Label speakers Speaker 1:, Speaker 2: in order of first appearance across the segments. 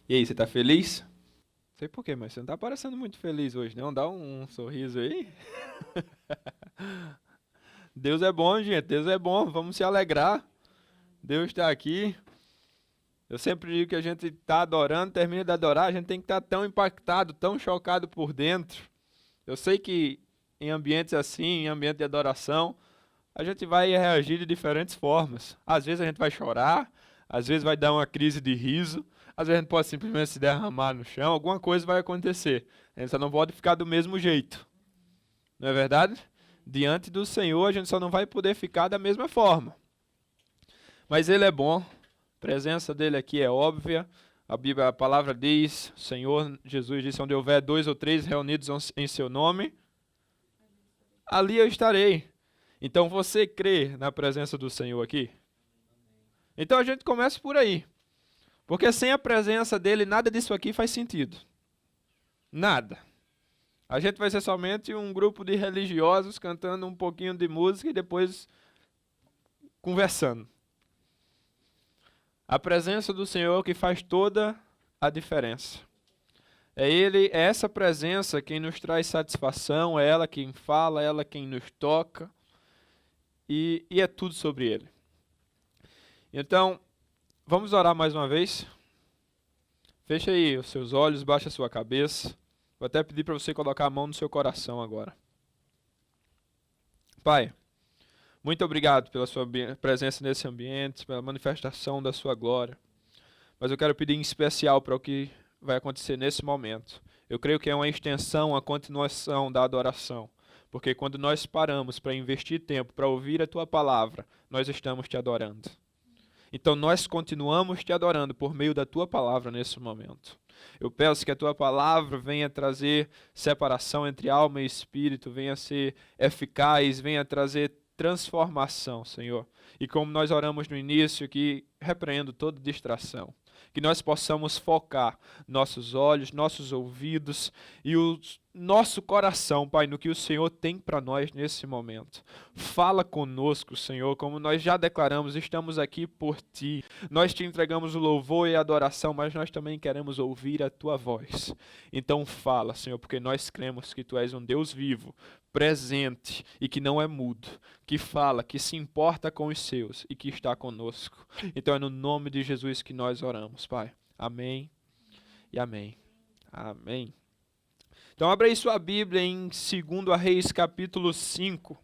Speaker 1: E aí, você tá feliz? Não sei por quê, mas você não tá parecendo muito feliz hoje, não? Dá um sorriso aí. Deus é bom, gente. Deus é bom. Vamos se alegrar. Deus está aqui. Eu sempre digo que a gente tá adorando, termina de adorar, a gente tem que estar tão impactado, tão chocado por dentro. Eu sei que em ambientes assim, em ambiente de adoração, a gente vai reagir de diferentes formas. Às vezes a gente vai chorar, às vezes vai dar uma crise de riso, às vezes a gente pode simplesmente se derramar no chão, alguma coisa vai acontecer. A gente só não pode ficar do mesmo jeito, não é verdade? Diante do Senhor a gente só não vai poder ficar da mesma forma. Mas Ele é bom, a presença dele aqui é óbvia. A Bíblia, a palavra diz, o Senhor Jesus disse, onde houver dois ou três reunidos em seu nome, ali eu estarei. Então você crê na presença do Senhor aqui? Então a gente começa por aí. Porque sem a presença dele, nada disso aqui faz sentido. Nada. A gente vai ser somente um grupo de religiosos cantando um pouquinho de música e depois conversando. A presença do Senhor que faz toda a diferença. É essa presença quem nos traz satisfação, é ela quem fala, é ela quem nos toca. E é tudo sobre Ele. Então, vamos orar mais uma vez? Feche aí os seus olhos, baixe a sua cabeça. Vou até pedir para você colocar a mão no seu coração agora. Pai, muito obrigado pela sua presença nesse ambiente, pela manifestação da sua glória. Mas eu quero pedir em especial para o que vai acontecer nesse momento. Eu creio que é uma extensão, uma continuação da adoração. Porque quando nós paramos para investir tempo, para ouvir a tua palavra, nós estamos te adorando. Então nós continuamos te adorando por meio da tua palavra nesse momento. Eu peço que a tua palavra venha trazer separação entre alma e espírito, venha ser eficaz, venha trazer transformação, Senhor. E como nós oramos no início, que repreendo toda distração. Que nós possamos focar nossos olhos, nossos ouvidos e o nosso coração, Pai, no que o Senhor tem para nós nesse momento. Fala conosco, Senhor, como nós já declaramos, estamos aqui por Ti. Nós te entregamos o louvor e a adoração, mas nós também queremos ouvir a Tua voz. Então fala, Senhor, porque nós cremos que Tu és um Deus vivo, presente e que não é mudo, que fala, que se importa com os seus e que está conosco. Então é no nome de Jesus que nós oramos, Pai. Amém e amém. Amém. Então abra aí sua Bíblia em 2 Reis capítulo 5.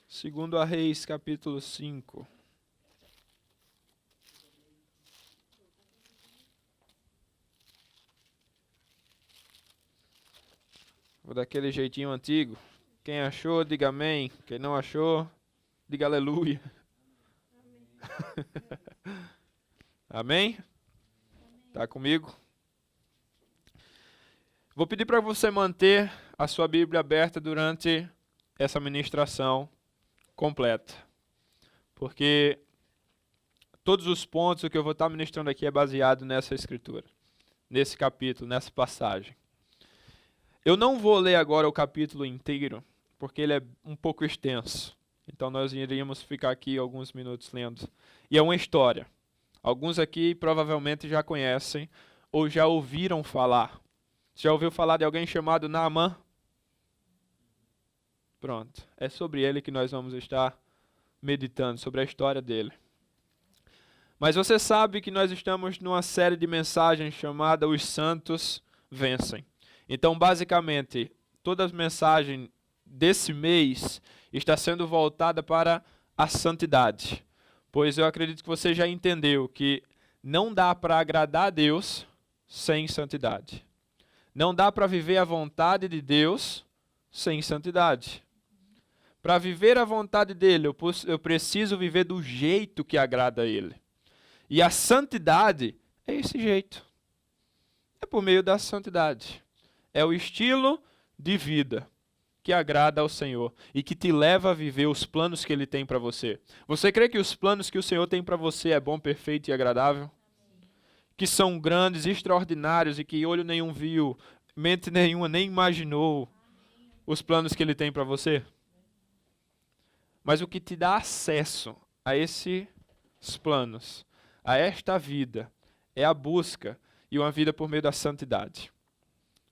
Speaker 1: 2 Reis capítulo 5. Vou daquele jeitinho antigo. Quem achou, diga amém. Quem não achou, diga aleluia. Amém? Tá comigo? Vou pedir para você manter a sua Bíblia aberta durante essa ministração completa. Porque todos os pontos que eu vou estar ministrando aqui é baseado nessa escritura, nesse capítulo, nessa passagem. Eu não vou ler agora o capítulo inteiro, porque ele é um pouco extenso. Então nós iríamos ficar aqui alguns minutos lendo. E é uma história. Alguns aqui provavelmente já conhecem ou já ouviram falar. Já ouviu falar de alguém chamado Naamã? Pronto. É sobre ele que nós vamos estar meditando, sobre a história dele. Mas você sabe que nós estamos numa série de mensagens chamada Os Santos Vencem. Então, basicamente, toda a mensagem desse mês está sendo voltada para a santidade. Pois eu acredito que você já entendeu que não dá para agradar a Deus sem santidade. Não dá para viver a vontade de Deus sem santidade. Para viver a vontade dele, eu preciso viver do jeito que agrada a ele. E a santidade é esse jeito. É por meio da santidade. É o estilo de vida que agrada ao Senhor e que te leva a viver os planos que Ele tem para você. Você crê que os planos que o Senhor tem para você é bom, perfeito e agradável? Que são grandes, extraordinários e que olho nenhum viu, mente nenhuma nem imaginou os planos que Ele tem para você? Mas o que te dá acesso a esses planos, a esta vida, é a busca e uma vida por meio da santidade.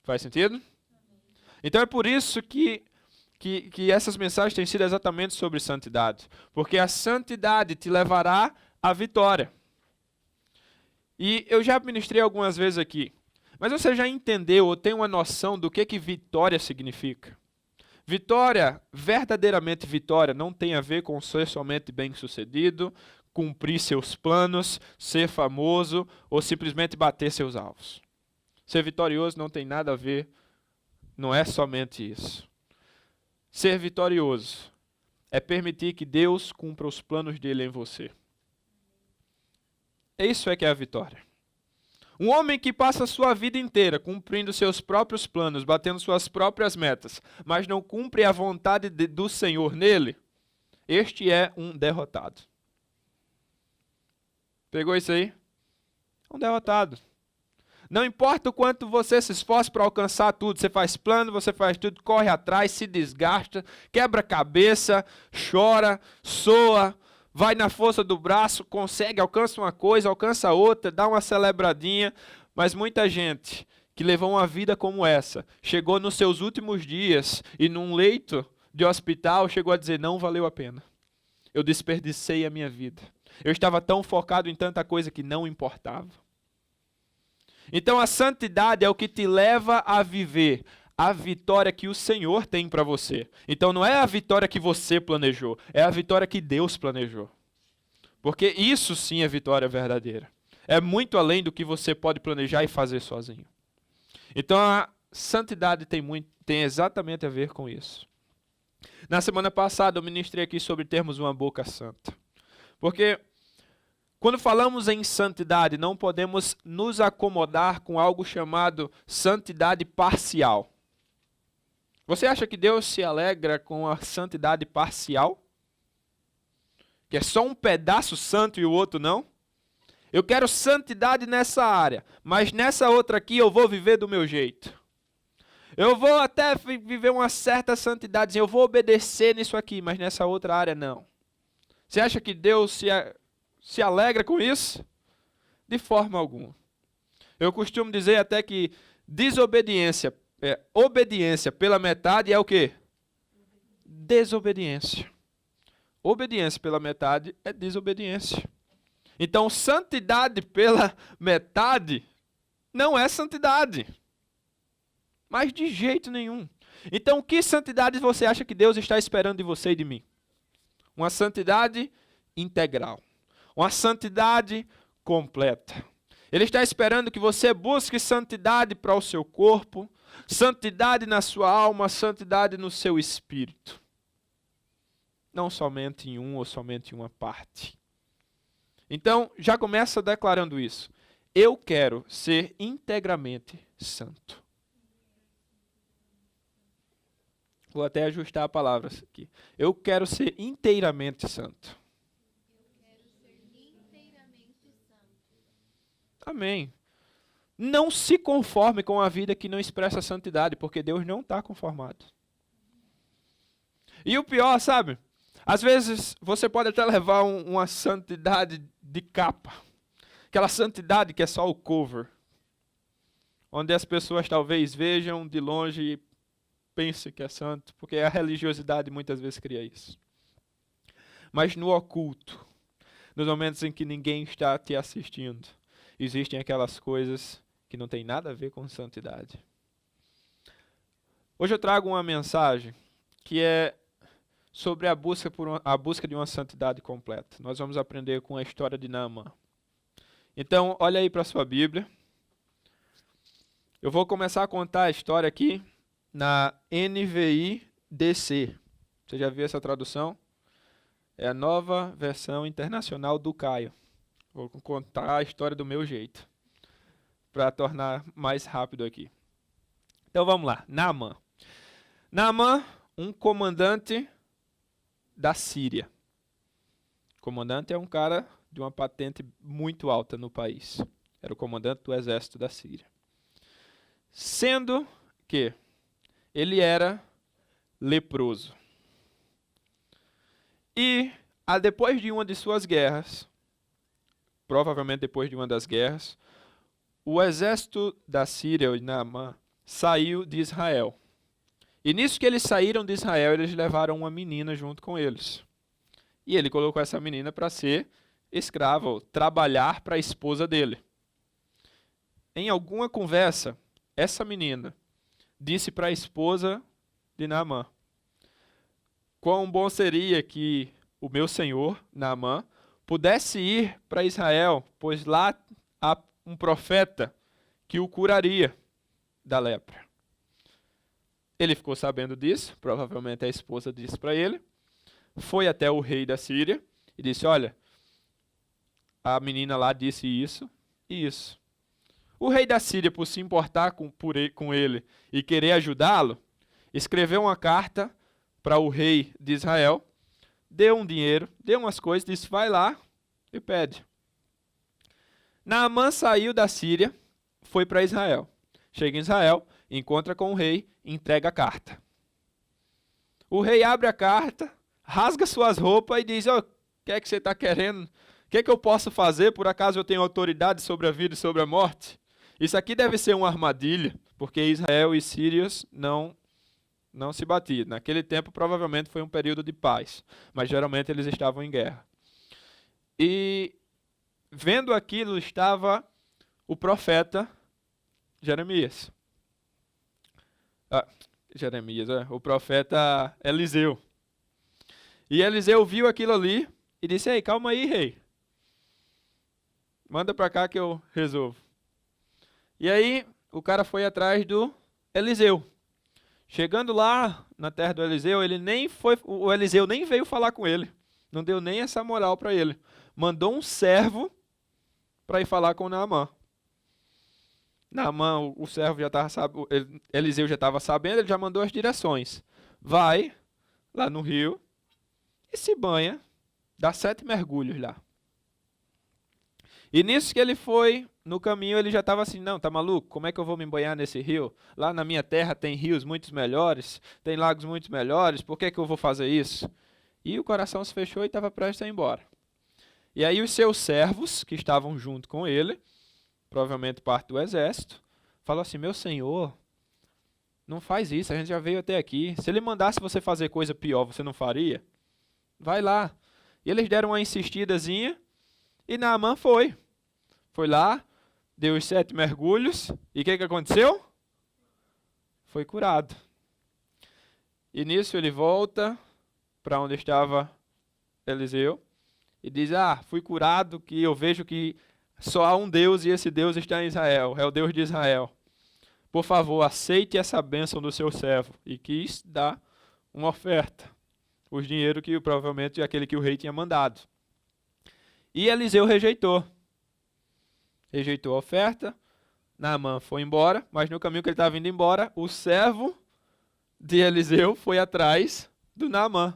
Speaker 1: Faz sentido? Então é por isso que essas mensagens têm sido exatamente sobre santidade. Porque a santidade te levará à vitória. E eu já ministrei algumas vezes aqui. Mas você já entendeu ou tem uma noção do que vitória significa? Vitória, verdadeiramente vitória, não tem a ver com ser somente bem-sucedido, cumprir seus planos, ser famoso ou simplesmente bater seus alvos. Ser vitorioso não tem nada a ver, não é somente isso. Ser vitorioso é permitir que Deus cumpra os planos dele em você. Isso é que é a vitória. Um homem que passa a sua vida inteira cumprindo seus próprios planos, batendo suas próprias metas, mas não cumpre a vontade do Senhor nele, este é um derrotado. Pegou isso aí? Um derrotado. Não importa o quanto você se esforce para alcançar tudo, você faz plano, você faz tudo, corre atrás, se desgasta, quebra a cabeça, chora, soa, vai na força do braço, consegue, alcança uma coisa, alcança outra, dá uma celebradinha, mas muita gente que levou uma vida como essa, chegou nos seus últimos dias e num leito de hospital, chegou a dizer, não valeu a pena. Eu desperdicei a minha vida. Eu estava tão focado em tanta coisa que não importava. Então a santidade é o que te leva a viver a vitória que o Senhor tem para você. Então não é a vitória que você planejou, é a vitória que Deus planejou. Porque isso sim é vitória verdadeira. É muito além do que você pode planejar e fazer sozinho. Então a santidade tem exatamente a ver com isso. Na semana passada eu ministrei aqui sobre termos uma boca santa. Porque quando falamos em santidade, não podemos nos acomodar com algo chamado santidade parcial. Você acha que Deus se alegra com a santidade parcial? Que é só um pedaço santo e o outro não? Eu quero santidade nessa área, mas nessa outra aqui eu vou viver do meu jeito. Eu vou até viver uma certa santidade, eu vou obedecer nisso aqui, mas nessa outra área não. Você acha que Deus se alegra com isso? De forma alguma. Eu costumo dizer até que obediência pela metade é o quê? Desobediência. Obediência pela metade é desobediência. Então, santidade pela metade não é santidade. Mas de jeito nenhum. Então, que santidade você acha que Deus está esperando de você e de mim? Uma santidade integral. Uma santidade completa. Ele está esperando que você busque santidade para o seu corpo, santidade na sua alma, santidade no seu espírito. Não somente em um ou somente em uma parte. Então, já começa declarando isso. Eu quero ser integramente santo. Vou até ajustar a palavra aqui. Eu quero ser inteiramente santo. Amém. Não se conforme com a vida que não expressa santidade, porque Deus não está conformado. E o pior, sabe? Às vezes você pode até levar uma santidade de capa. Aquela santidade que é só o cover. Onde as pessoas talvez vejam de longe e pensem que é santo, porque a religiosidade muitas vezes cria isso. Mas no oculto, nos momentos em que ninguém está te assistindo, existem aquelas coisas que não tem nada a ver com santidade. Hoje eu trago uma mensagem que é sobre a busca de uma santidade completa. Nós vamos aprender com a história de Naamã. Então, olha aí para a sua Bíblia. Eu vou começar a contar a história aqui na NVI-DC. Você já viu essa tradução? É a nova versão internacional do Caio. Vou contar a história do meu jeito, para tornar mais rápido aqui. Então vamos lá, Naamã. Naamã, um comandante da Síria. Comandante é um cara de uma patente muito alta no país. Era o comandante do exército da Síria. Sendo que ele era leproso. E depois de uma de suas guerras, provavelmente depois de uma das guerras, o exército da Síria, de Naamã, saiu de Israel. E nisso que eles saíram de Israel, eles levaram uma menina junto com eles. E ele colocou essa menina para ser escrava, ou trabalhar para a esposa dele. Em alguma conversa, essa menina disse para a esposa de Naamã: quão bom seria que o meu senhor, Naamã, pudesse ir para Israel, pois lá há um profeta que o curaria da lepra. Ele ficou sabendo disso, provavelmente a esposa disse para ele, foi até o rei da Síria e disse: olha, a menina lá disse isso e isso. O rei da Síria, por se importar com ele e querer ajudá-lo, escreveu uma carta para o rei de Israel, deu um dinheiro, deu umas coisas, disse: vai lá e pede. Naamã saiu da Síria, foi para Israel. Chega em Israel, encontra com o rei, entrega a carta. O rei abre a carta, rasga suas roupas e diz: o que é que você está querendo? O que é que eu posso fazer? Por acaso eu tenho autoridade sobre a vida e sobre a morte? Isso aqui deve ser uma armadilha, porque Israel e sírios não se batiam. Naquele tempo, provavelmente, foi um período de paz, mas geralmente eles estavam em guerra. E vendo aquilo estava o profeta Jeremias. O profeta Eliseu. E Eliseu viu aquilo ali e disse: ei, calma aí, rei. Manda para cá que eu resolvo. E aí o cara foi atrás do Eliseu. Chegando lá na terra do Eliseu, o Eliseu nem veio falar com ele. Não deu nem essa moral para ele. Mandou um servo para ir falar com Naamã. Naamã, o servo já estava sabendo, Eliseu já estava sabendo, ele já mandou as direções. Vai lá no rio e se banha, dá 7 mergulhos lá. E nisso que ele foi, no caminho ele já estava assim: não, tá maluco? Como é que eu vou me banhar nesse rio? Lá na minha terra tem rios muito melhores, tem lagos muito melhores, por que eu vou fazer isso? E o coração se fechou e estava prestes a ir embora. E aí os seus servos, que estavam junto com ele, provavelmente parte do exército, falou assim: meu senhor, não faz isso, a gente já veio até aqui. Se ele mandasse você fazer coisa pior, você não faria? Vai lá. E eles deram uma insistidazinha e Naamã foi. Foi lá, deu os 7 mergulhos e o que aconteceu? Foi curado. E nisso ele volta para onde estava Eliseu e diz: fui curado, que eu vejo que só há um Deus e esse Deus está em Israel, é o Deus de Israel. Por favor, aceite essa bênção do seu servo. E quis dar uma oferta, os dinheiro que provavelmente é aquele que o rei tinha mandado. E Eliseu rejeitou. Rejeitou a oferta, Naamã foi embora, mas no caminho que ele estava indo embora, o servo de Eliseu foi atrás do Naamã.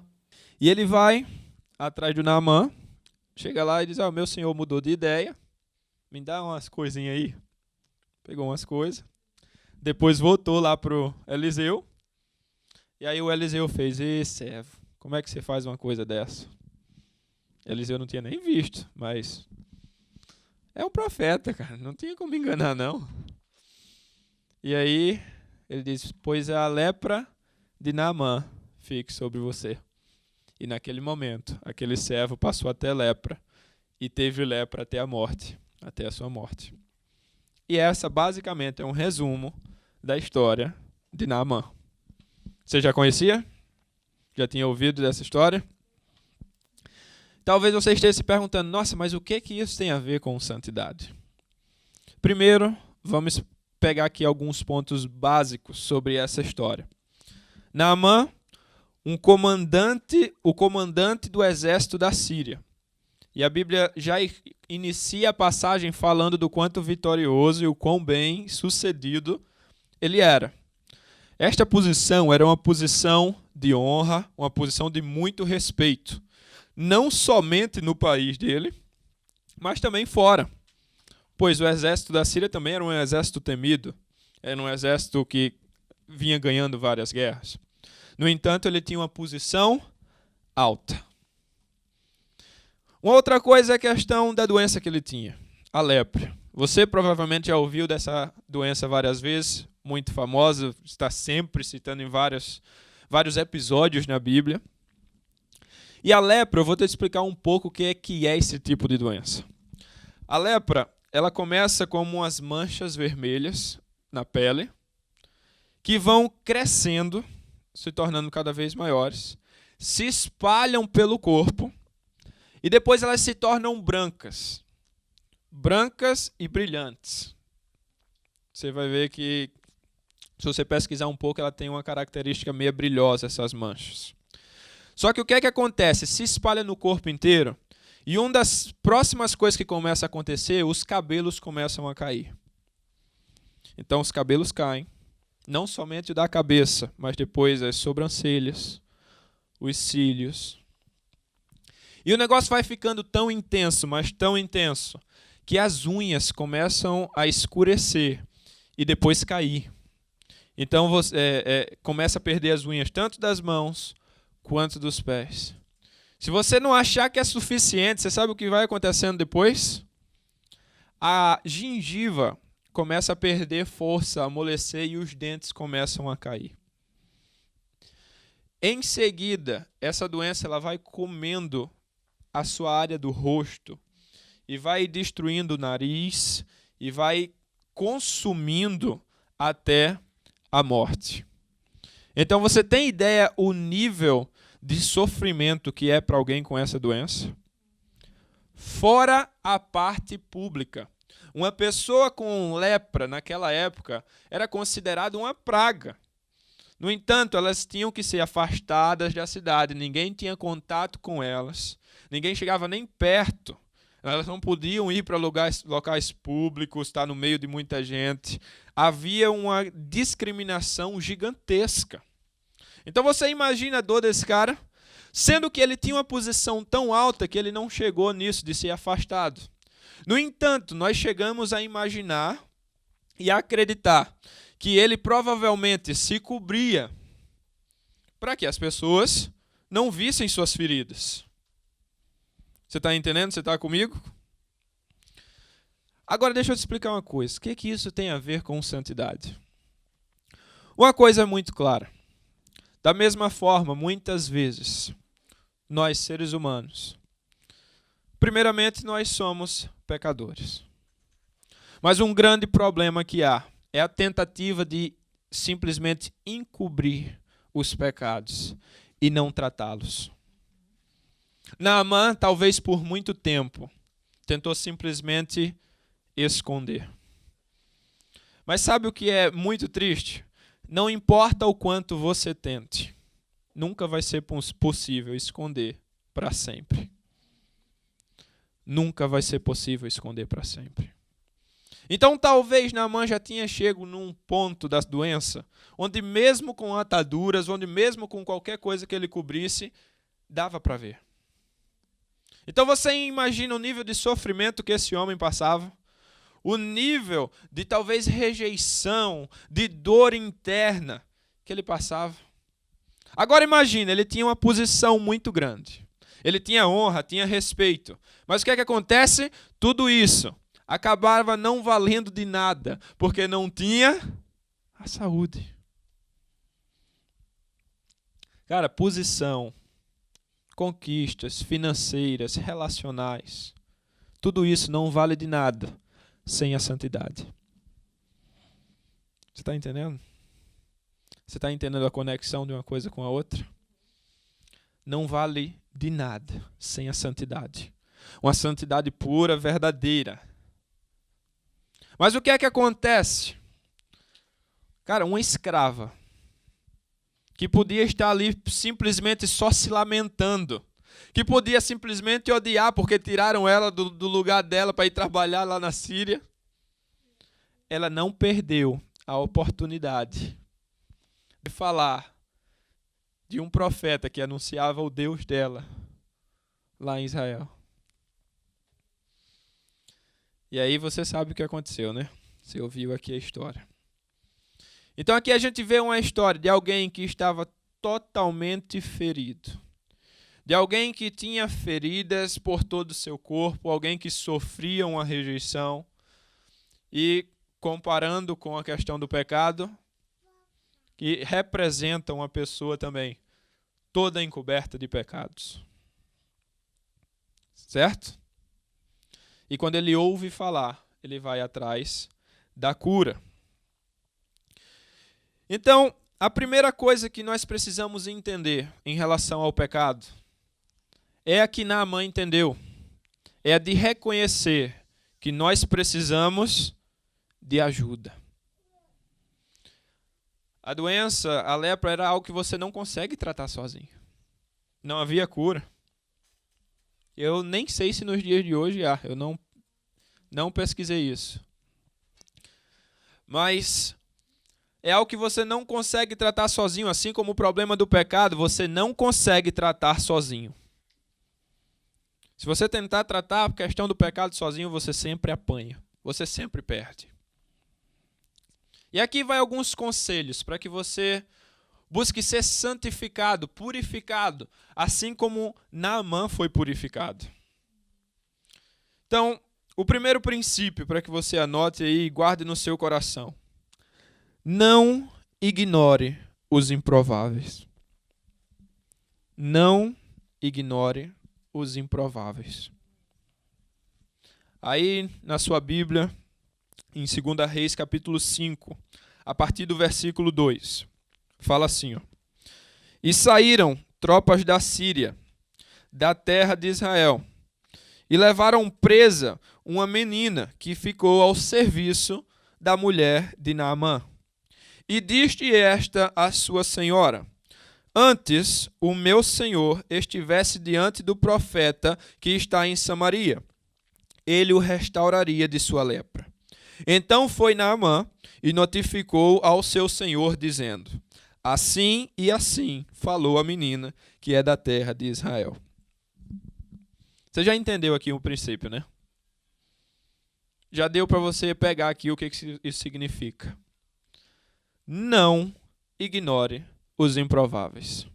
Speaker 1: E ele vai atrás do Naamã, chega lá e diz: meu senhor mudou de ideia, me dá umas coisinhas aí. Pegou umas coisas, depois voltou lá pro Eliseu, e aí o Eliseu fez: servo, como é que você faz uma coisa dessa? Eliseu não tinha nem visto, mas é um profeta, cara, não tinha como enganar, não. E aí ele diz: pois a lepra de Naamã fique sobre você. E naquele momento, aquele servo passou a ter lepra, e teve lepra até a morte, até a sua morte. E essa, basicamente, é um resumo da história de Naamã. Você já conhecia? Já tinha ouvido dessa história? Talvez você esteja se perguntando: nossa, mas o que isso tem a ver com santidade? Primeiro, vamos pegar aqui alguns pontos básicos sobre essa história. Naamã, o comandante do exército da Síria. E a Bíblia já inicia a passagem falando do quanto vitorioso e o quão bem sucedido ele era. Esta posição era uma posição de honra, uma posição de muito respeito. Não somente no país dele, mas também fora. Pois o exército da Síria também era um exército temido. Era um exército que vinha ganhando várias guerras. No entanto, ele tinha uma posição alta. Uma outra coisa é a questão da doença que ele tinha, a lepra. Você provavelmente já ouviu dessa doença várias vezes, muito famosa, está sempre citando em vários episódios na Bíblia. E a lepra, eu vou te explicar um pouco o que é esse tipo de doença. A lepra, ela começa como umas manchas vermelhas na pele, que vão crescendo, se tornando cada vez maiores, se espalham pelo corpo, e depois elas se tornam brancas e brilhantes. Você vai ver que, se você pesquisar um pouco, ela tem uma característica meio brilhosa, essas manchas. Só que o que é que acontece? Se espalha no corpo inteiro, e uma das próximas coisas que começa a acontecer, os cabelos começam a cair. Então os cabelos caem, não somente o da cabeça, mas depois as sobrancelhas, os cílios. E o negócio vai ficando tão intenso, mas tão intenso, que as unhas começam a escurecer e depois cair. Então você começa a perder as unhas tanto das mãos quanto dos pés. Se você não achar que é suficiente, você sabe o que vai acontecendo depois? A gengiva começa a perder força, a amolecer, e os dentes começam a cair. Em seguida, essa doença ela vai comendo a sua área do rosto e vai destruindo o nariz e vai consumindo até a morte. Então você tem ideia o nível de sofrimento que é para alguém com essa doença? Fora a parte pública. Uma pessoa com lepra naquela época era considerada uma praga. No entanto, elas tinham que ser afastadas da cidade, ninguém tinha contato com elas, ninguém chegava nem perto. Elas não podiam ir para locais públicos, estar no meio de muita gente. Havia uma discriminação gigantesca. Então você imagina a dor desse cara, sendo que ele tinha uma posição tão alta que ele não chegou nisso de ser afastado. No entanto, nós chegamos a imaginar e a acreditar que ele provavelmente se cobria para que as pessoas não vissem suas feridas. Você está entendendo? Você está comigo? Agora deixa eu te explicar uma coisa. O que isso tem a ver com santidade? Uma coisa é muito clara. Da mesma forma, muitas vezes, nós seres humanos, primeiramente nós somos pecadores. Mas um grande problema que há é a tentativa de simplesmente encobrir os pecados e não tratá-los. Naamã, talvez por muito tempo, tentou simplesmente esconder. Mas sabe o que é muito triste? Não importa o quanto você tente, nunca vai ser possível esconder para sempre. Nunca vai ser possível esconder para sempre. Então talvez Naamã já tinha chegado num ponto da doença, onde mesmo com ataduras, onde mesmo com qualquer coisa que ele cobrisse, dava para ver. Então você imagina o nível de sofrimento que esse homem passava, o nível de talvez rejeição, de dor interna que ele passava. Agora imagina, ele tinha uma posição muito grande. Ele tinha honra, tinha respeito. Mas o que é que acontece? Tudo isso acabava não valendo de nada, porque não tinha a saúde. Cara, posição, conquistas financeiras, relacionais, tudo isso não vale de nada sem a santidade. Você está entendendo? Você está entendendo a conexão de uma coisa com a outra? Não vale de nada sem a santidade. Uma santidade pura, verdadeira. Mas o que é que acontece? Cara, uma escrava que podia estar ali simplesmente só se lamentando, que podia simplesmente odiar porque tiraram ela do lugar dela para ir trabalhar lá na Síria, ela não perdeu a oportunidade de falar de um profeta que anunciava o Deus dela lá em Israel. E aí você sabe o que aconteceu, né? Você ouviu aqui a história. Então aqui a gente vê uma história de alguém que estava totalmente ferido. De alguém que tinha feridas por todo o seu corpo, alguém que sofria uma rejeição. e comparando com a questão do pecado, que representa uma pessoa também toda encoberta de pecados. Certo? E quando ele ouve falar, ele vai atrás da cura. Então, a primeira coisa que nós precisamos entender em relação ao pecado é a que Naamã entendeu. É a de reconhecer que nós precisamos de ajuda. A doença, a lepra, era algo que você não consegue tratar sozinho. Não havia cura. Eu nem sei se nos dias de hoje há. Eu não pesquisei isso. Mas é algo que você não consegue tratar sozinho, assim como o problema do pecado, você não consegue tratar sozinho. Se você tentar tratar a questão do pecado sozinho, você sempre apanha. Você sempre perde. E aqui vai alguns conselhos para que você busque ser santificado, purificado, assim como Naamã foi purificado. Então, o primeiro princípio para que você anote aí e guarde no seu coração: não ignore os improváveis. Não ignore os improváveis. Aí, na sua Bíblia, em 2 Reis, capítulo 5, a partir do versículo 2, fala assim, ó: E saíram tropas da Síria, da terra de Israel, e levaram presa uma menina que ficou ao serviço da mulher de Naamã. E disse esta à sua senhora: Antes o meu senhor estivesse diante do profeta que está em Samaria, ele o restauraria de sua lepra. Então foi Naamã e notificou ao seu senhor, dizendo: Assim e assim falou a menina que é da terra de Israel. Você já entendeu aqui o princípio, né? Já deu para você pegar aqui o que isso significa. Não ignore os improváveis.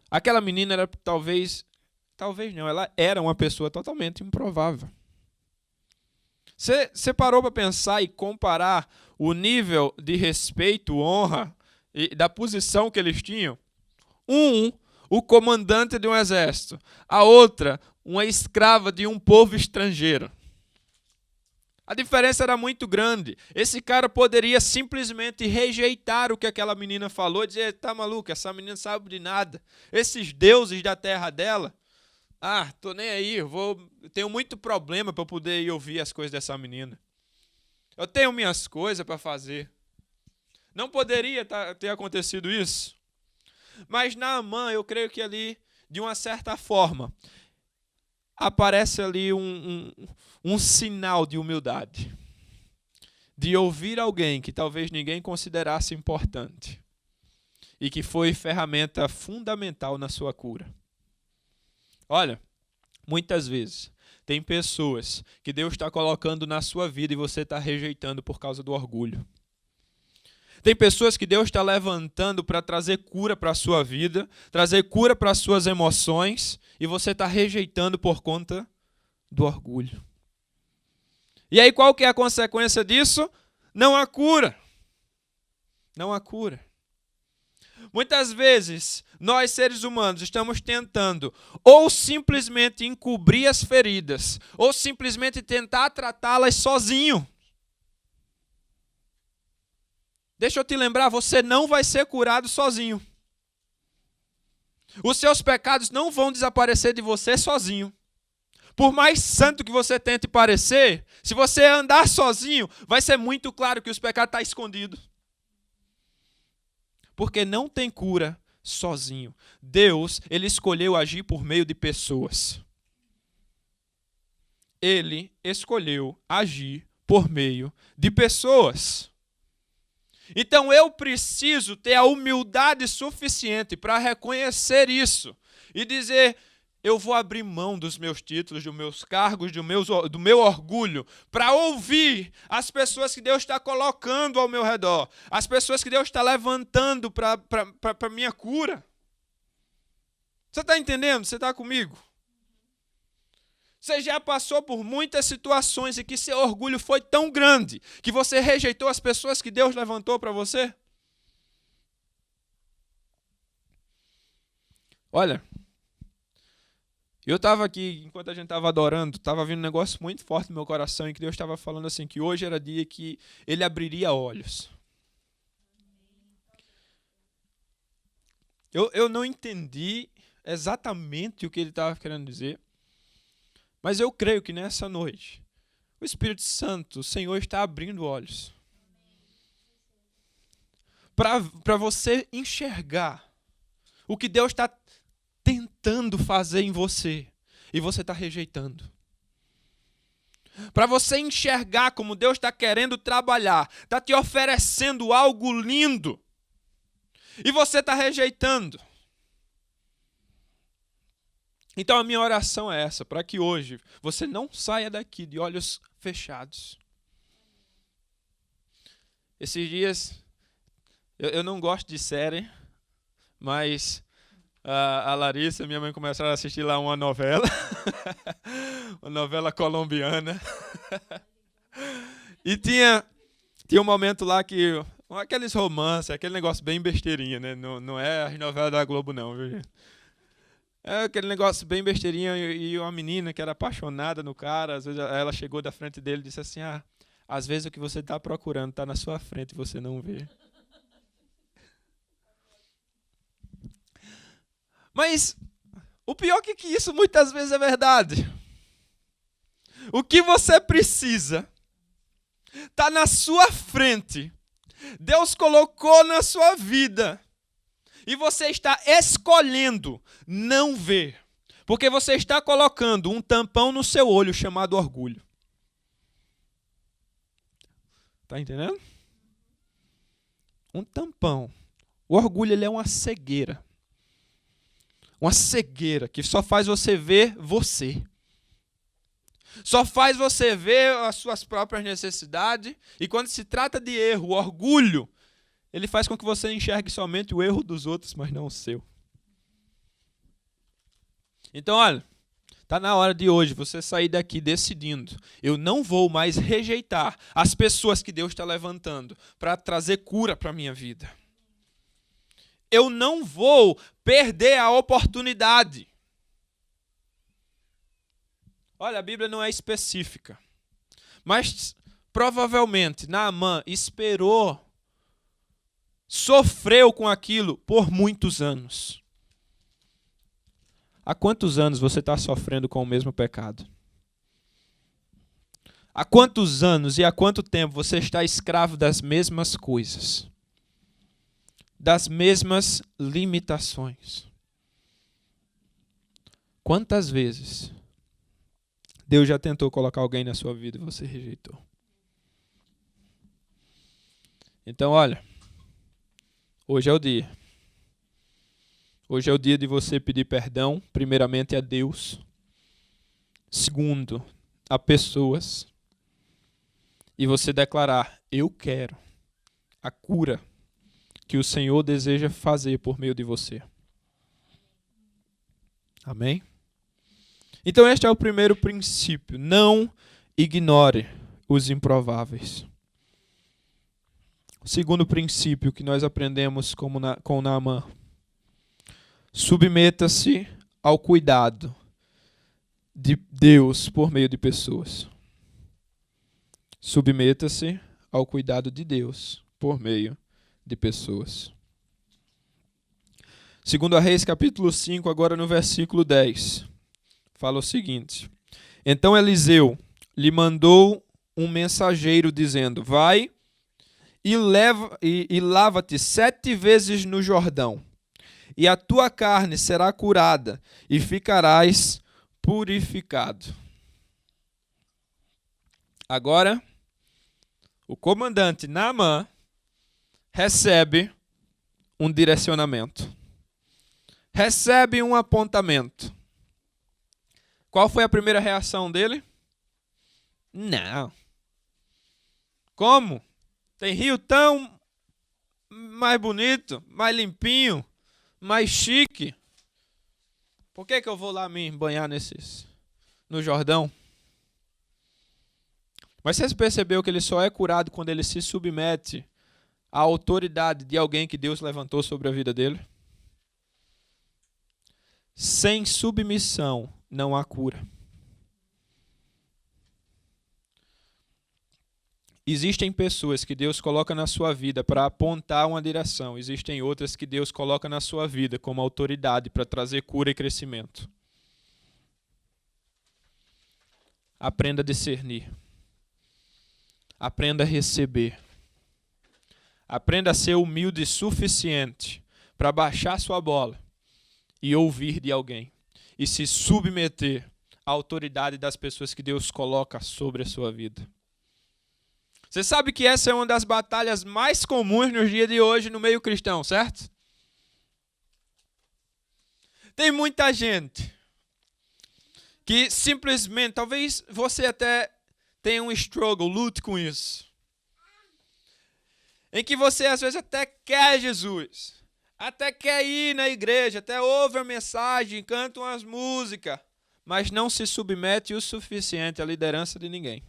Speaker 1: Aquela menina era talvez não, ela era uma pessoa totalmente improvável. Você parou para pensar e comparar o nível de respeito, honra e da posição que eles tinham? O comandante de um exército. A outra, uma escrava de um povo estrangeiro. A diferença era muito grande. Esse cara poderia simplesmente rejeitar o que aquela menina falou e dizer: tá maluco, essa menina não sabe de nada. Esses deuses da terra dela, tô nem aí, eu tenho muito problema para poder ir ouvir as coisas dessa menina. Eu tenho minhas coisas para fazer. Não poderia ter acontecido isso. Mas Naamã, eu creio que ali, de uma certa forma, aparece ali um sinal de humildade. De ouvir alguém que talvez ninguém considerasse importante. E que foi ferramenta fundamental na sua cura. Olha, muitas vezes tem pessoas que Deus está colocando na sua vida e você está rejeitando por causa do orgulho. Tem pessoas que Deus está levantando para trazer cura para a sua vida, trazer cura para as suas emoções, e você está rejeitando por conta do orgulho. E aí qual que é a consequência disso? Não há cura. Não há cura. Muitas vezes, nós seres humanos estamos tentando ou simplesmente encobrir as feridas, ou simplesmente tentar tratá-las sozinho. Deixa eu te lembrar, você não vai ser curado sozinho. Os seus pecados não vão desaparecer de você sozinho. Por mais santo que você tente parecer, se você andar sozinho, vai ser muito claro que os pecados estão escondidos. Porque não tem cura sozinho. Deus, ele escolheu agir por meio de pessoas. Ele escolheu agir por meio de pessoas. Então eu preciso ter a humildade suficiente para reconhecer isso e dizer: eu vou abrir mão dos meus títulos, dos meus cargos, do meu orgulho, para ouvir as pessoas que Deus está colocando ao meu redor, as pessoas que Deus está levantando para a minha cura. Você está entendendo? Você está comigo? Você já passou por muitas situações em que seu orgulho foi tão grande que você rejeitou as pessoas que Deus levantou para você? Olha, eu estava aqui, enquanto a gente estava adorando, estava vindo um negócio muito forte no meu coração, em que Deus estava falando assim, que hoje era dia que Ele abriria olhos. Eu não entendi exatamente o que Ele estava querendo dizer, mas eu creio que nessa noite, o Espírito Santo, o Senhor, está abrindo olhos. Para você enxergar o que Deus está tentando fazer em você e você está rejeitando. Para você enxergar como Deus está querendo trabalhar, está te oferecendo algo lindo e você está rejeitando. Então a minha oração é essa, para que hoje você não saia daqui de olhos fechados. Esses dias, eu não gosto de série, mas a Larissa e minha mãe começaram a assistir lá uma novela, uma novela colombiana. E tinha um momento lá que, aqueles romances, aquele negócio bem besteirinha, né? Não é a novela da Globo não, viu, gente? É aquele negócio bem besteirinha e uma menina que era apaixonada no cara, às vezes ela chegou da frente dele e disse assim, às vezes o que você está procurando está na sua frente e você não vê. Mas o pior é que isso muitas vezes é verdade. O que você precisa está na sua frente. Deus colocou na sua vida. E você está escolhendo não ver. Porque você está colocando um tampão no seu olho chamado orgulho. Está entendendo? Um tampão. O orgulho ele é uma cegueira. Uma cegueira que só faz você ver você. Só faz você ver as suas próprias necessidades. E quando se trata de erro, o orgulho, ele faz com que você enxergue somente o erro dos outros, mas não o seu. Então, olha, está na hora de hoje você sair daqui decidindo. Eu não vou mais rejeitar as pessoas que Deus está levantando para trazer cura para a minha vida. Eu não vou perder a oportunidade. Olha, a Bíblia não é específica. Mas, provavelmente, Naamã esperou, sofreu com aquilo por muitos anos. Há quantos anos você está sofrendo com o mesmo pecado? Há quantos anos e há quanto tempo você está escravo das mesmas coisas? Das mesmas limitações? Quantas vezes Deus já tentou colocar alguém na sua vida e você rejeitou? Então, olha, hoje é o dia. Hoje é o dia de você pedir perdão, primeiramente a Deus, segundo, a pessoas, e você declarar, eu quero a cura que o Senhor deseja fazer por meio de você. Amém? Então este é o primeiro princípio, não ignore os improváveis. O segundo princípio que nós aprendemos com Naamã, submeta-se ao cuidado de Deus por meio de pessoas. Submeta-se ao cuidado de Deus por meio de pessoas. 2 Reis, capítulo 5, agora no versículo 10, fala o seguinte: Então Eliseu lhe mandou um mensageiro dizendo, vai e lava-te 7 vezes no Jordão, e a tua carne será curada, e ficarás purificado. Agora, o comandante Naamã recebe um direcionamento. Recebe um apontamento. Qual foi a primeira reação dele? Não. Como? Tem rio tão mais bonito, mais limpinho, mais chique. Por que eu vou lá me banhar nesses no Jordão. Mas você percebeu que ele só é curado quando ele se submete à autoridade de alguém que Deus levantou sobre a vida dele? Sem submissão não há cura. Existem pessoas que Deus coloca na sua vida para apontar uma direção. Existem outras que Deus coloca na sua vida como autoridade para trazer cura e crescimento. Aprenda a discernir. Aprenda a receber. Aprenda a ser humilde o suficiente para baixar sua bola e ouvir de alguém. E se submeter à autoridade das pessoas que Deus coloca sobre a sua vida. Você sabe que essa é uma das batalhas mais comuns nos dias de hoje no meio cristão, certo? Tem muita gente que simplesmente, talvez você até tenha um struggle, lute com isso. Em que você às vezes até quer Jesus, até quer ir na igreja, até ouve a mensagem, canta umas músicas, mas não se submete o suficiente à liderança de ninguém.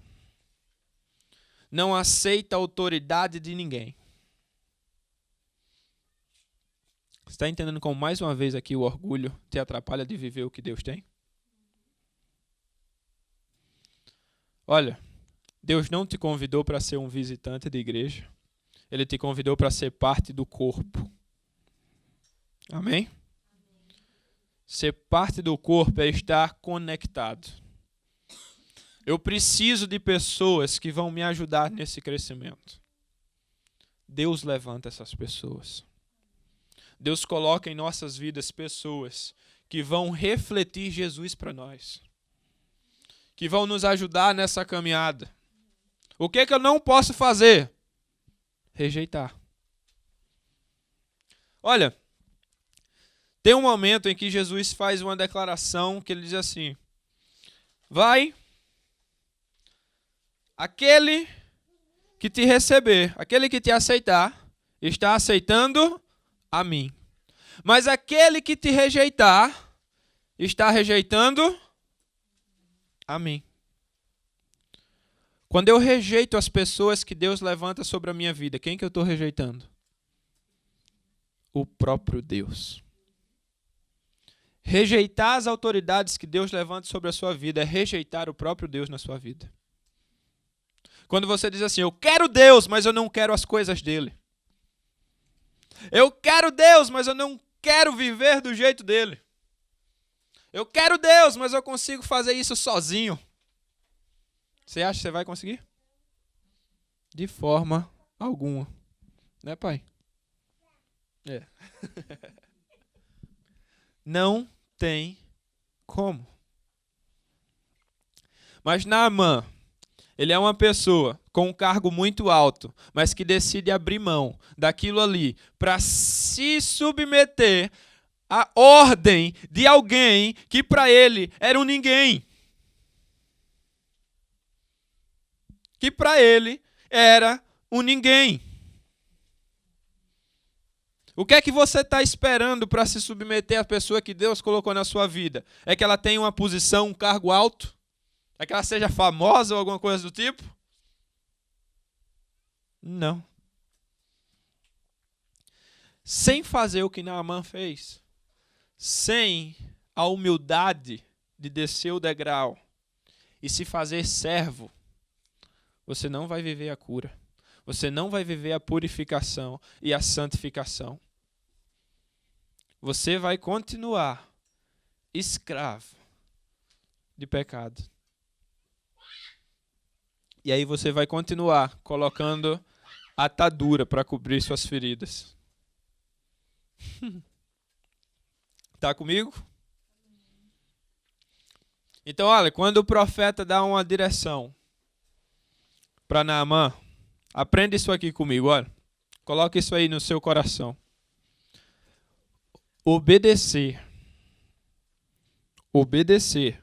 Speaker 1: Não aceita a autoridade de ninguém. Você está entendendo como, mais uma vez, aqui o orgulho te atrapalha de viver o que Deus tem? Olha, Deus não te convidou para ser um visitante de igreja. Ele te convidou para ser parte do corpo. Amém? Ser parte do corpo é estar conectado. Eu preciso de pessoas que vão me ajudar nesse crescimento. Deus levanta essas pessoas. Deus coloca em nossas vidas pessoas que vão refletir Jesus para nós. Que vão nos ajudar nessa caminhada. O que eu não posso fazer? Rejeitar. Olha, tem um momento em que Jesus faz uma declaração que ele diz assim: vai, aquele que te receber, aquele que te aceitar, está aceitando a mim. Mas aquele que te rejeitar, está rejeitando a mim. Quando eu rejeito as pessoas que Deus levanta sobre a minha vida, quem que eu estou rejeitando? O próprio Deus. Rejeitar as autoridades que Deus levanta sobre a sua vida é rejeitar o próprio Deus na sua vida. Quando você diz assim, eu quero Deus, mas eu não quero as coisas dele. Eu quero Deus, mas eu não quero viver do jeito dele. Eu quero Deus, mas eu consigo fazer isso sozinho. Você acha que você vai conseguir? De forma alguma. Né, pai? É. Não tem como. Mas Naamã, ele é uma pessoa com um cargo muito alto, mas que decide abrir mão daquilo ali para se submeter à ordem de alguém que para ele era um ninguém. Que para ele era um ninguém. O que é que você está esperando para se submeter à pessoa que Deus colocou na sua vida? É que ela tenha uma posição, um cargo alto? É que ela seja famosa ou alguma coisa do tipo? Não. Sem fazer o que Naamã fez, sem a humildade de descer o degrau e se fazer servo, você não vai viver a cura. Você não vai viver a purificação e a santificação. Você vai continuar escravo de pecado. E aí você vai continuar colocando atadura para cobrir suas feridas. Tá comigo? Então, olha, quando o profeta dá uma direção para Naamã, aprenda isso aqui comigo, olha. Coloque isso aí no seu coração. Obedecer. Obedecer.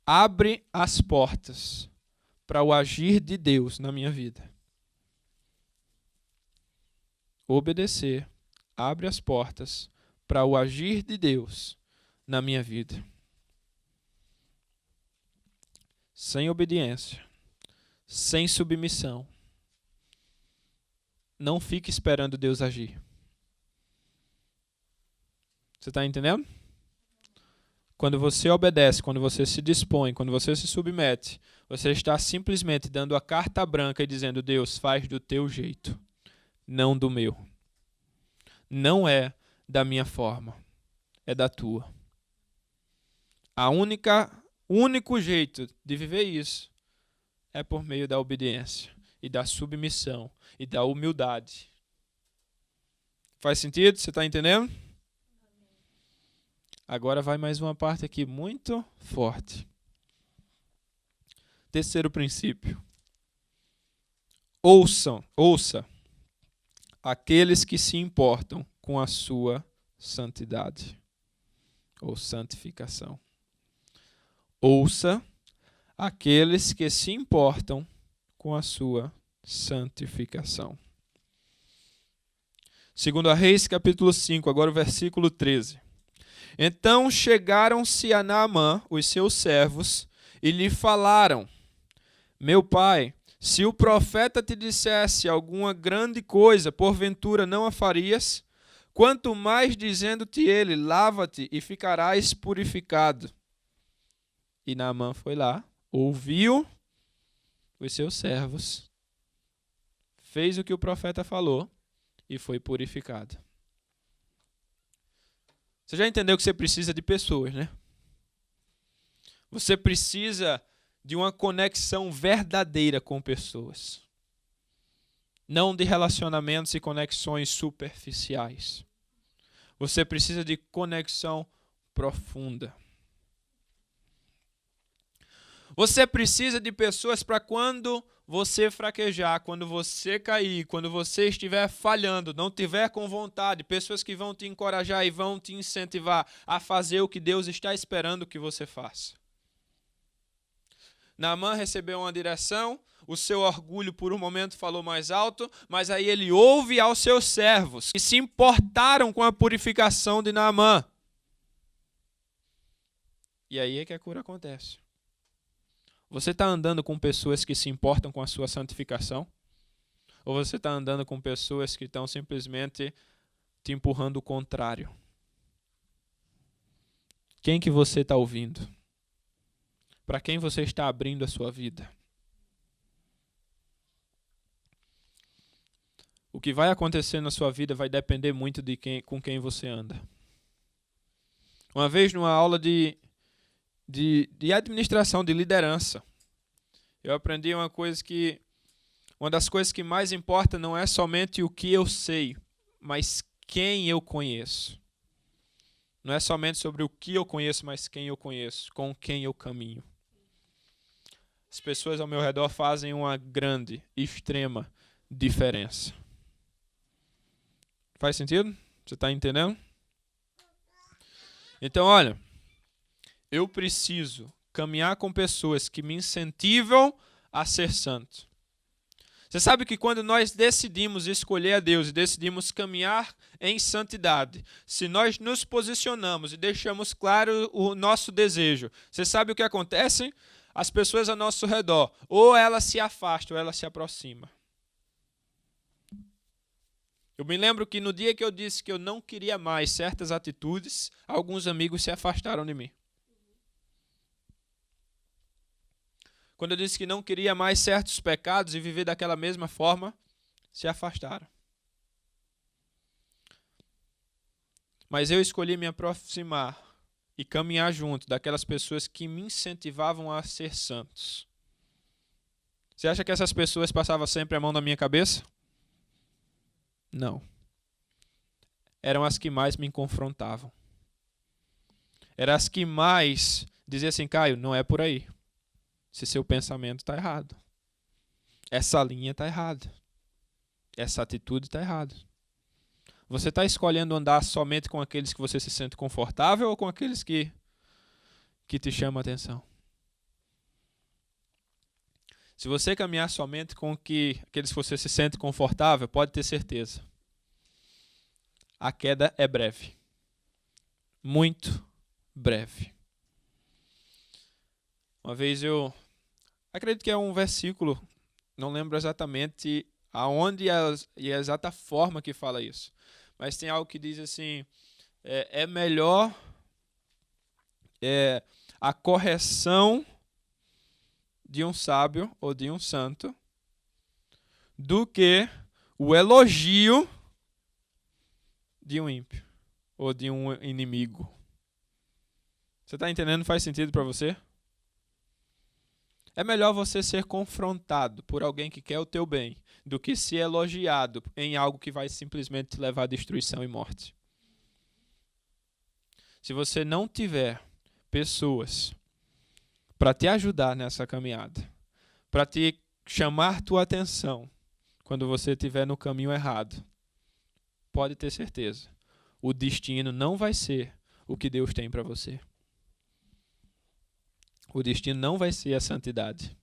Speaker 1: Abre as portas para o agir de Deus na minha vida. Obedecer. Abre as portas para o agir de Deus na minha vida. sem obediência, sem submissão, não fique esperando Deus agir. Você está entendendo? Quando você obedece, quando você se dispõe, quando você se submete, você está simplesmente dando a carta branca e dizendo: Deus, faz do teu jeito, não do meu. Não é da minha forma, é da tua. O único jeito de viver isso é por meio da obediência e da submissão e da humildade. Faz sentido? Você está entendendo? Agora vai mais uma parte aqui muito forte. Terceiro princípio. Ouça aqueles que se importam com a sua santidade ou santificação. Ouça aqueles que se importam com a sua santificação. Segundo Reis, capítulo 5, agora o versículo 13. Então chegaram-se a Naamã, os seus servos, e lhe falaram: Meu pai, se o profeta te dissesse alguma grande coisa, porventura não a farias? Quanto mais dizendo-te ele: lava-te e ficarás purificado. E Naamã foi lá, ouviu os seus servos, fez o que o profeta falou e foi purificado. Você já entendeu que você precisa de pessoas, né? Você precisa de uma conexão verdadeira com pessoas. Não de relacionamentos e conexões superficiais. Você precisa de conexão profunda. Você precisa de pessoas para quando você fraquejar, quando você cair, quando você estiver falhando, não tiver com vontade, pessoas que vão te encorajar e vão te incentivar a fazer o que Deus está esperando que você faça. Naamã recebeu uma direção, o seu orgulho por um momento falou mais alto, mas aí ele ouve aos seus servos, que se importaram com a purificação de Naamã. E aí é que a cura acontece. Você está andando com pessoas que se importam com a sua santificação? Ou você está andando com pessoas que estão simplesmente te empurrando o contrário? Quem que você está ouvindo? Para quem você está abrindo a sua vida? O que vai acontecer na sua vida vai depender muito de com quem você anda. Uma vez numa aula de administração, de liderança, eu aprendi uma das coisas que mais importa não é somente o que eu sei, mas quem eu conheço. Não é somente sobre o que eu conheço, mas quem eu conheço, com quem eu caminho. As pessoas ao meu redor fazem uma grande, extrema diferença. Faz sentido? Você está entendendo? Então, olha, eu preciso caminhar com pessoas que me incentivam a ser santo. Você sabe que quando nós decidimos escolher a Deus e decidimos caminhar em santidade, se nós nos posicionamos e deixamos claro o nosso desejo, você sabe o que acontece? As pessoas ao nosso redor, ou elas se afastam, ou elas se aproximam. Eu me lembro que no dia que eu disse que eu não queria mais certas atitudes, alguns amigos se afastaram de mim. Quando eu disse que não queria mais certos pecados e viver daquela mesma forma, se afastaram. Mas eu escolhi me aproximar e caminhar junto daquelas pessoas que me incentivavam a ser santos. Você acha que essas pessoas passavam sempre a mão na minha cabeça? Não. Eram as que mais me confrontavam. Eram as que mais diziam assim: Caio, não é por aí. Se seu pensamento está errado. Essa linha está errada. Essa atitude está errada. Você está escolhendo andar somente com aqueles que você se sente confortável ou com aqueles que te chamam a atenção? Se você caminhar somente com aqueles que você se sente confortável, pode ter certeza. A queda é breve. Muito breve. Uma vez eu acredito que é um versículo, não lembro exatamente aonde e a exata forma que fala isso. Mas tem algo que diz assim, é melhor a correção de um sábio ou de um santo do que o elogio de um ímpio ou de um inimigo. Você está entendendo? Faz sentido para você? É melhor você ser confrontado por alguém que quer o teu bem do que ser elogiado em algo que vai simplesmente te levar à destruição e morte. Se você não tiver pessoas para te ajudar nessa caminhada, para te chamar tua atenção quando você estiver no caminho errado, pode ter certeza, o destino não vai ser o que Deus tem para você. O destino não vai ser a santidade.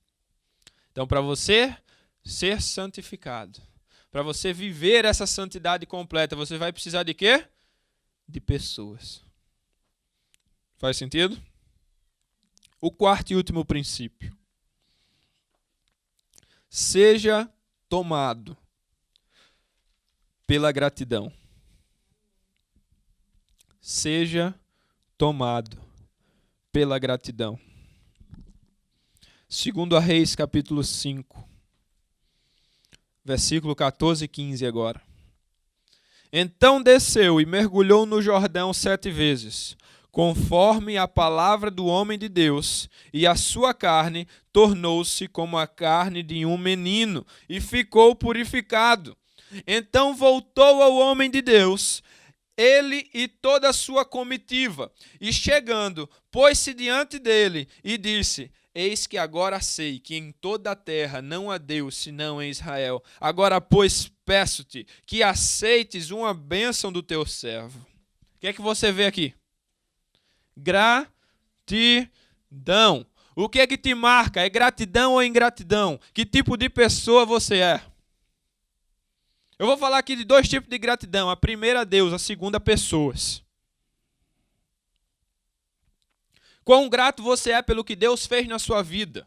Speaker 1: Então, para você ser santificado, para você viver essa santidade completa, você vai precisar de quê? De pessoas. Faz sentido? O quarto e último princípio. Seja tomado pela gratidão. Seja tomado pela gratidão. 2 Reis, capítulo 5, versículo 14 e 15 agora. Então desceu e mergulhou no Jordão 7 vezes, conforme a palavra do homem de Deus, e a sua carne tornou-se como a carne de um menino, e ficou purificado. Então voltou ao homem de Deus, ele e toda a sua comitiva, e chegando, pôs-se diante dele, e disse: Eis que agora sei que em toda a terra não há Deus senão em Israel. Agora, pois, peço-te que aceites uma bênção do teu servo. O que é que você vê aqui? Gratidão. O que é que te marca? É gratidão ou ingratidão? Que tipo de pessoa você é? Eu vou falar aqui de 2 tipos de gratidão. A primeira a Deus, a segunda a pessoas. Quão grato você é pelo que Deus fez na sua vida.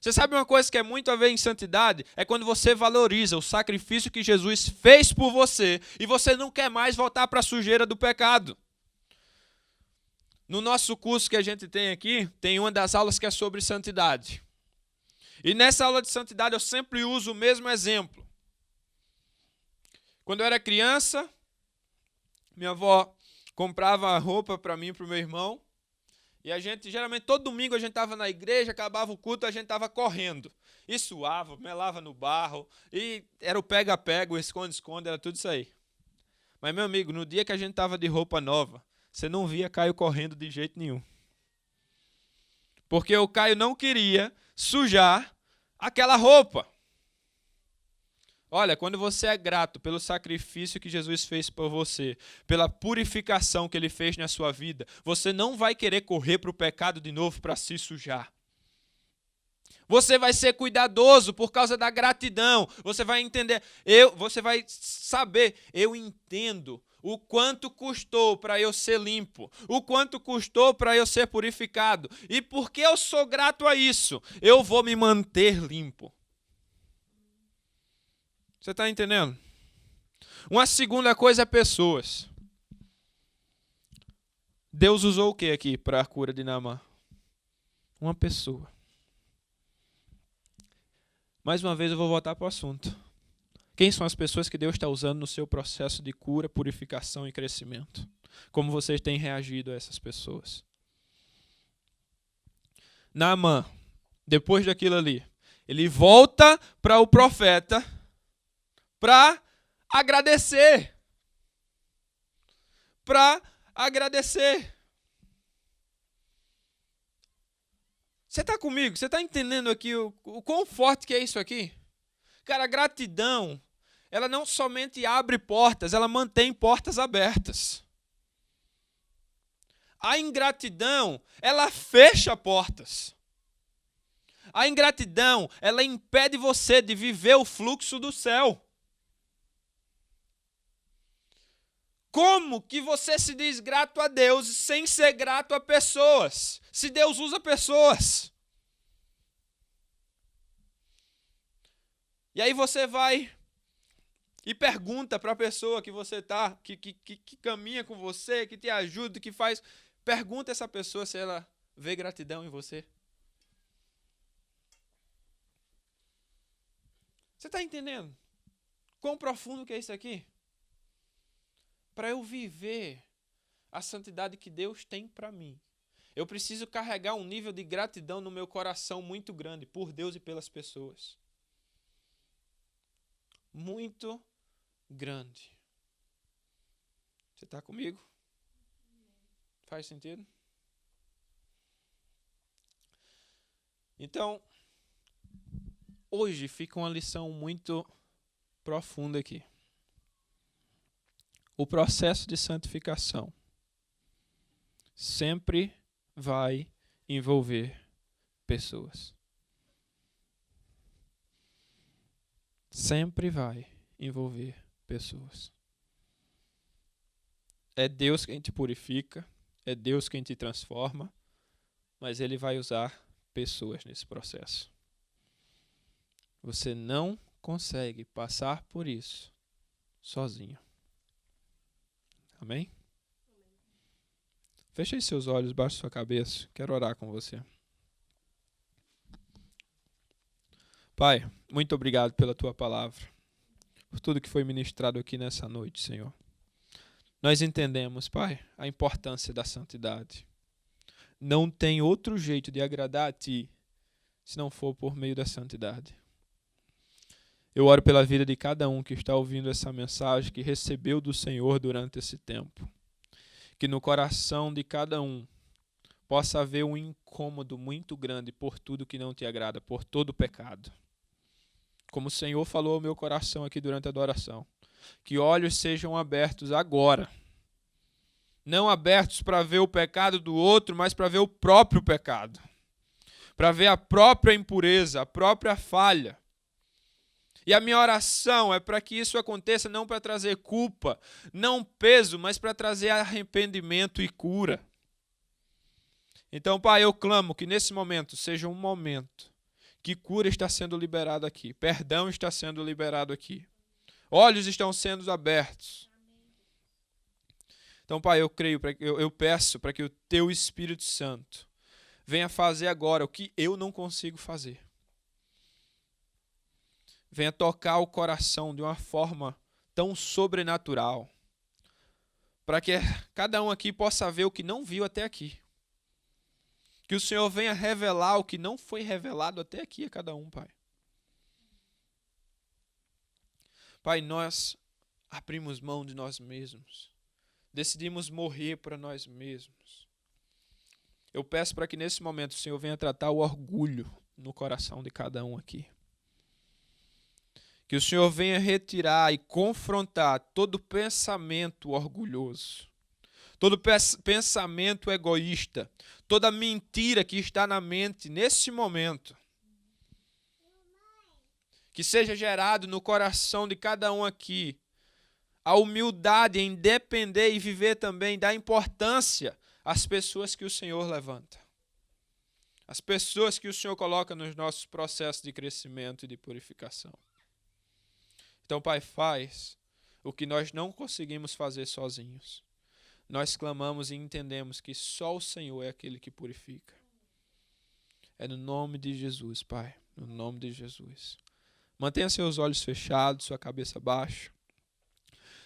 Speaker 1: Você sabe uma coisa que é muito a ver em santidade? É quando você valoriza o sacrifício que Jesus fez por você e você não quer mais voltar para a sujeira do pecado. No nosso curso que a gente tem aqui, tem uma das aulas que é sobre santidade. E nessa aula de santidade eu sempre uso o mesmo exemplo. Quando eu era criança, minha avó comprava roupa para mim e para o meu irmão. E a gente, geralmente, todo domingo a gente estava na igreja, acabava o culto, a gente estava correndo. E suava, melava no barro, e era o pega-pega, o esconde-esconde, era tudo isso aí. Mas, meu amigo, no dia que a gente estava de roupa nova, você não via Caio correndo de jeito nenhum. Porque o Caio não queria sujar aquela roupa. Olha, quando você é grato pelo sacrifício que Jesus fez por você, pela purificação que ele fez na sua vida, você não vai querer correr para o pecado de novo para se sujar. Você vai ser cuidadoso por causa da gratidão. Você vai entender, você vai saber, eu entendo o quanto custou para eu ser limpo, o quanto custou para eu ser purificado. E porque eu sou grato a isso, eu vou me manter limpo. Você está entendendo? Uma segunda coisa é pessoas. Deus usou o que aqui para a cura de Naamã? Uma pessoa. Mais uma vez eu vou voltar para o assunto. Quem são as pessoas que Deus está usando no seu processo de cura, purificação e crescimento? Como vocês têm reagido a essas pessoas? Naamã, depois daquilo ali, ele volta para o profeta para agradecer. Para agradecer. Você está comigo? Você está entendendo aqui o quão forte que é isso aqui? Cara, a gratidão, ela não somente abre portas, ela mantém portas abertas. A ingratidão, ela fecha portas. A ingratidão, ela impede você de viver o fluxo do céu. Como que você se diz grato a Deus sem ser grato a pessoas? Se Deus usa pessoas. E aí você vai e pergunta para a pessoa que você tá, que caminha com você, que te ajuda, que faz. Pergunta essa pessoa se ela vê gratidão em você. Você está entendendo? Quão profundo que é isso aqui? Para eu viver a santidade que Deus tem para mim, eu preciso carregar um nível de gratidão no meu coração muito grande por Deus e pelas pessoas. Muito grande. Você está comigo? Faz sentido? Então, hoje fica uma lição muito profunda aqui. O processo de santificação sempre vai envolver pessoas. Sempre vai envolver pessoas. É Deus quem te purifica, é Deus quem te transforma, mas Ele vai usar pessoas nesse processo. Você não consegue passar por isso sozinho. Amém? Feche seus olhos, baixe sua cabeça. Quero orar com você. Pai, muito obrigado pela tua palavra, por tudo que foi ministrado aqui nessa noite, Senhor. Nós entendemos, Pai, a importância da santidade. Não tem outro jeito de agradar a Ti se não for por meio da santidade. Eu oro pela vida de cada um que está ouvindo essa mensagem, que recebeu do Senhor durante esse tempo. Que no coração de cada um possa haver um incômodo muito grande por tudo que não te agrada, por todo o pecado. Como o Senhor falou ao meu coração aqui durante a adoração, que olhos sejam abertos agora. Não abertos para ver o pecado do outro, mas para ver o próprio pecado. Para ver a própria impureza, a própria falha. E a minha oração é para que isso aconteça não para trazer culpa, não peso, mas para trazer arrependimento e cura. Então, Pai, eu clamo que nesse momento seja um momento que cura está sendo liberada aqui, perdão está sendo liberado aqui, olhos estão sendo abertos. Então, Pai, eu peço para que o Teu Espírito Santo venha fazer agora o que eu não consigo fazer. Venha tocar o coração de uma forma tão sobrenatural, para que cada um aqui possa ver o que não viu até aqui. Que o Senhor venha revelar o que não foi revelado até aqui a cada um, Pai. Pai, nós abrimos mão de nós mesmos. Decidimos morrer para nós mesmos. Eu peço para que nesse momento o Senhor venha tratar o orgulho no coração de cada um aqui. Que o Senhor venha retirar e confrontar todo pensamento orgulhoso, todo pensamento egoísta, toda mentira que está na mente nesse momento. Que seja gerado no coração de cada um aqui a humildade em depender e viver também da importância às pessoas que o Senhor levanta. As pessoas que o Senhor coloca nos nossos processos de crescimento e de purificação. Então, Pai, faz o que nós não conseguimos fazer sozinhos. Nós clamamos e entendemos que só o Senhor é aquele que purifica. É no nome de Jesus, Pai. No nome de Jesus. Mantenha seus olhos fechados, sua cabeça baixa.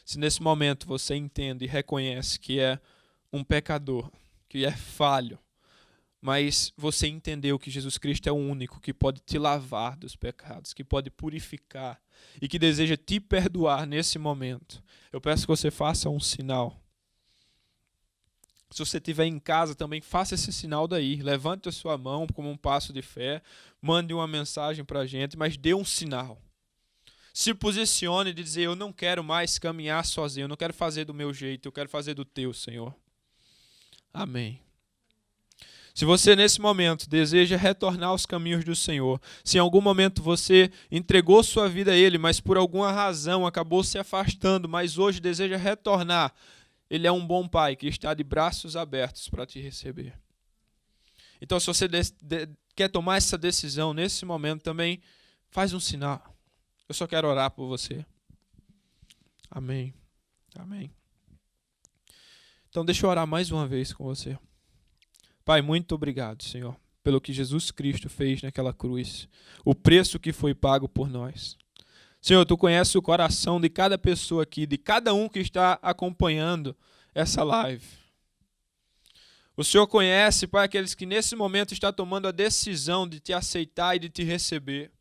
Speaker 1: Se nesse momento você entende e reconhece que é um pecador, que é falho, mas você entendeu que Jesus Cristo é o único que pode te lavar dos pecados, que pode purificar e que deseja te perdoar nesse momento, eu peço que você faça um sinal. Se você estiver em casa também, faça esse sinal daí. Levante a sua mão como um passo de fé, mande uma mensagem para a gente, mas dê um sinal. Se posicione de dizer, eu não quero mais caminhar sozinho, eu não quero fazer do meu jeito, eu quero fazer do teu, Senhor. Amém. Se você nesse momento deseja retornar aos caminhos do Senhor, se em algum momento você entregou sua vida a Ele, mas por alguma razão acabou se afastando, mas hoje deseja retornar, Ele é um bom Pai que está de braços abertos para te receber. Então, se você quer tomar essa decisão nesse momento também, faz um sinal. Eu só quero orar por você. Amém. Amém. Então deixa eu orar mais uma vez com você. Pai, muito obrigado, Senhor, pelo que Jesus Cristo fez naquela cruz, o preço que foi pago por nós. Senhor, Tu conheces o coração de cada pessoa aqui, de cada um que está acompanhando essa live. O Senhor conhece, Pai, aqueles que nesse momento estão tomando a decisão de Te aceitar e de Te receber.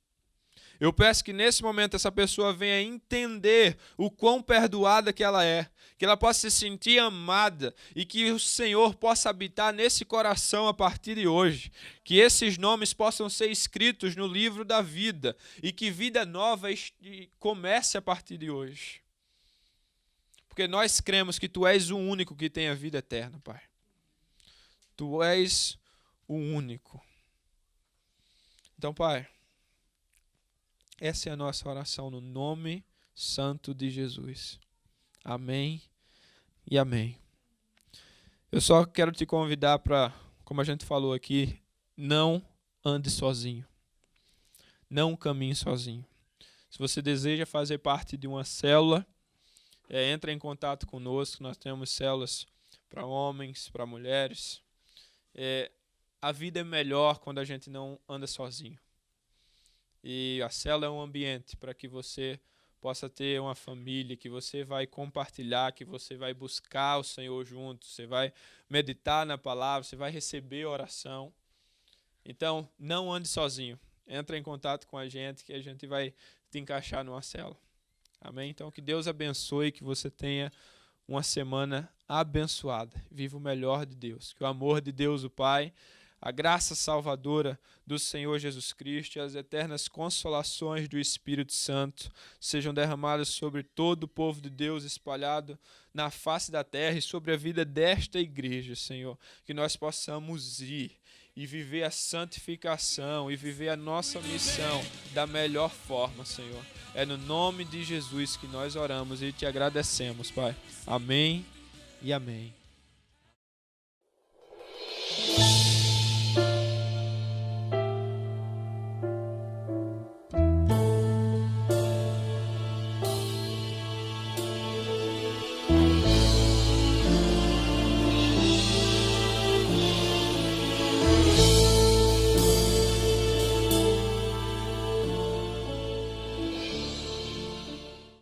Speaker 1: Eu peço que nesse momento essa pessoa venha entender o quão perdoada que ela possa se sentir amada e que o Senhor possa habitar nesse coração a partir de hoje. Que esses nomes possam ser escritos no livro da vida e que vida nova comece a partir de hoje. Porque nós cremos que Tu és o único que tem a vida eterna, Pai. Tu és o único. Então, Pai, essa é a nossa oração no nome santo de Jesus. Amém e amém. Eu só quero te convidar para, como a gente falou aqui, não ande sozinho. Não caminhe sozinho. Se você deseja fazer parte de uma célula, entre em contato conosco. Nós temos células para homens, para mulheres. A vida é melhor quando a gente não anda sozinho. E a célula é um ambiente para que você possa ter uma família, que você vai compartilhar, que você vai buscar o Senhor junto, você vai meditar na palavra, você vai receber oração. Então, não ande sozinho. Entra em contato com a gente que a gente vai te encaixar numa célula. Amém? Então, que Deus abençoe, que você tenha uma semana abençoada. Viva o melhor de Deus. Que o amor de Deus, o Pai, a graça salvadora do Senhor Jesus Cristo e as eternas consolações do Espírito Santo sejam derramadas sobre todo o povo de Deus espalhado na face da terra e sobre a vida desta igreja, Senhor. Que nós possamos ir e viver a santificação e viver a nossa missão da melhor forma, Senhor. É no nome de Jesus que nós oramos e te agradecemos, Pai. Amém e amém.